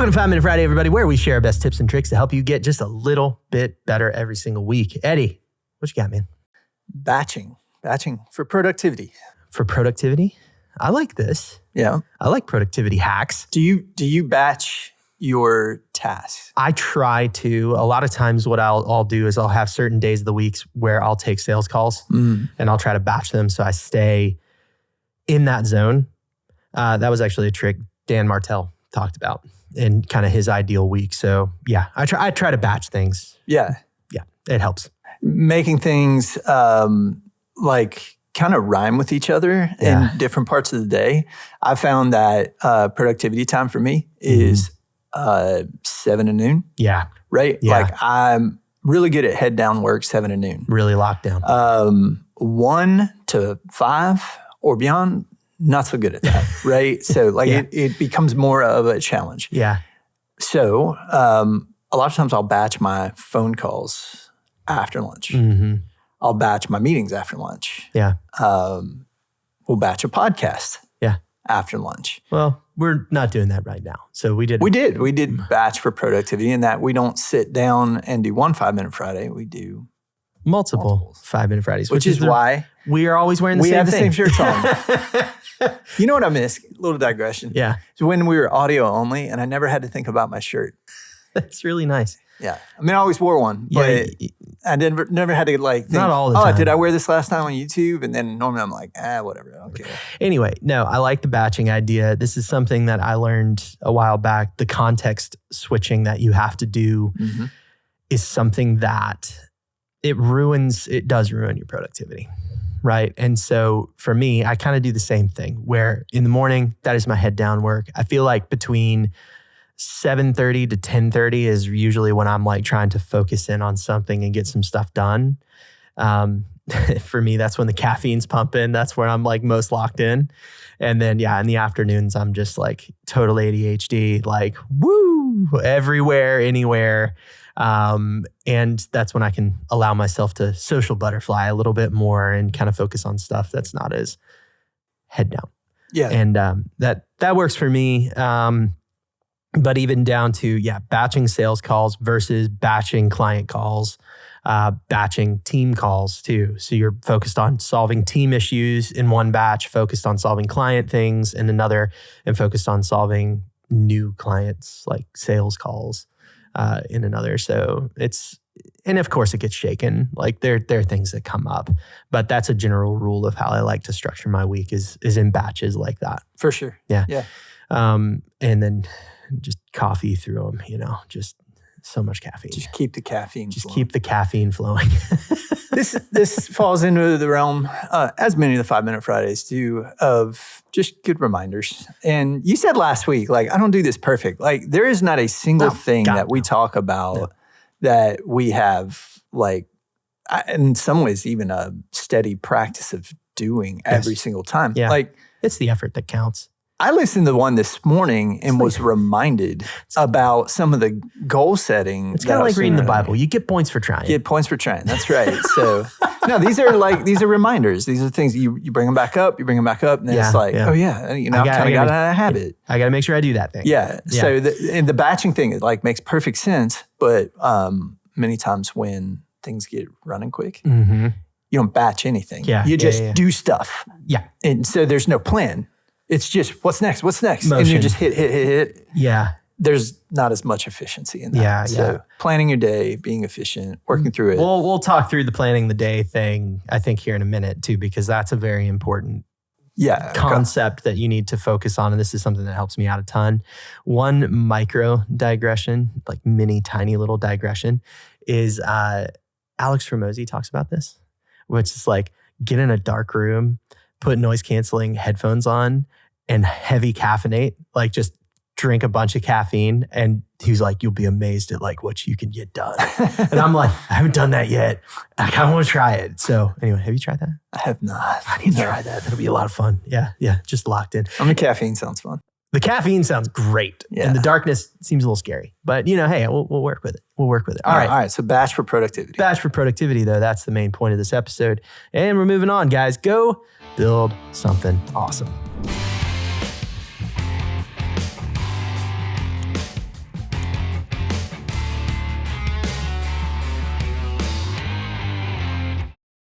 Welcome to 5 Minute Friday, everybody, where we share our best tips and tricks to help you get just a little bit better every single week. Eddie, what you got, man? Batching for productivity. For productivity? I like this. Yeah. I like productivity hacks. Do you batch your tasks? I try to. A lot of times what I'll do is I'll have certain days of the weeks where I'll take sales calls and I'll try to batch them so I stay in that zone. That was actually a trick Dan Martell talked about in kind of his ideal week. So yeah, I try to batch things. Yeah. Yeah, it helps. Making things like kind of rhyme with each other in different parts of the day. I found that productivity time for me is 7 to noon. Yeah. Right? Yeah. Like I'm really good at head down work, 7 to noon. Really locked down. 1 to 5 or beyond, not so good at that, right? So like it becomes more of a challenge. Yeah. So a lot of times I'll batch my phone calls after lunch. Mm-hmm. I'll batch my meetings after lunch. Yeah. We'll batch a podcast after lunch. Well, we're not doing that right now. So we did batch for productivity in that we don't sit down and do one 5 Minute Friday. We do multiple 5 Minute Fridays, which is why we are always wearing the same thing. We have the same shirts on. You know what I miss? A little digression. Yeah. So when we were audio only and I never had to think about my shirt. That's really nice. Yeah. I mean, I always wore one, but I never had to like think, not all the time. Did I wear this last time on YouTube? And then normally I'm like, whatever. Okay. Anyway, no, I like the batching idea. This is something that I learned a while back. The context switching that you have to do is something that it does ruin your productivity. Right. And so for me, I kind of do the same thing where in the morning, that is my head down work. I feel like between 7:30 to 10:30 is usually when I'm like trying to focus in on something and get some stuff done. For me, that's when the caffeine's pumping. That's where I'm like most locked in. And then, in the afternoons, I'm just like total ADHD, like woo, everywhere, anywhere. And that's when I can allow myself to social butterfly a little bit more and kind of focus on stuff that's not as head down. Yeah. And that works for me. But even down to, batching sales calls versus batching client calls, batching team calls too. So you're focused on solving team issues in one batch, focused on solving client things in another, and focused on solving new clients like sales calls in another. So and of course it gets shaken. Like there are things that come up, but that's a general rule of how I like to structure my week is in batches like that. For sure. Yeah. Yeah. And then just coffee through them, just so much caffeine. Just keep the caffeine flowing. Keep the caffeine flowing. This falls into the realm, as many of the 5 Minute Fridays do, of just good reminders. And you said last week, like, I don't do this perfect. Like, there is not a single thing that we talk about that we have, like, in some ways, even a steady practice of doing every single time. Yeah. Like, it's the effort that counts. I listened to one this morning and was reminded about some of the goal setting. It's kind of like reading the Bible. You get points for trying. Get points for trying. That's right. So no, these are reminders. These are things you bring them back up, and then it's like, oh yeah, I've kind of got a habit. I got to make sure I do that thing. Yeah. So the batching thing, it like makes perfect sense. But many times when things get running quick, you don't batch anything. Yeah. You just do stuff. Yeah. And so there's no plan. It's just, what's next? Motion. And you just hit. Yeah. There's not as much efficiency in that. Yeah, so planning your day, being efficient, working through it. We'll talk through the planning the day thing, I think, here in a minute too, because that's a very important concept that you need to focus on. And this is something that helps me out a ton. One micro digression, like mini, tiny little digression, is Alex Ramosi talks about this, which is like get in a dark room, put noise canceling headphones on and heavy caffeinate, like just drink a bunch of caffeine. And he's like, you'll be amazed at like what you can get done. And I'm like, I haven't done that yet. I kind of want to try it. So anyway, have you tried that? I have not. I need to try that. That'll be a lot of fun. Yeah. Just locked in. The caffeine sounds fun. The caffeine sounds great. Yeah. And the darkness seems a little scary. But hey, we'll work with it. All right. So batch for productivity. Batch for productivity, though. That's the main point of this episode. And we're moving on, guys. Go build something awesome.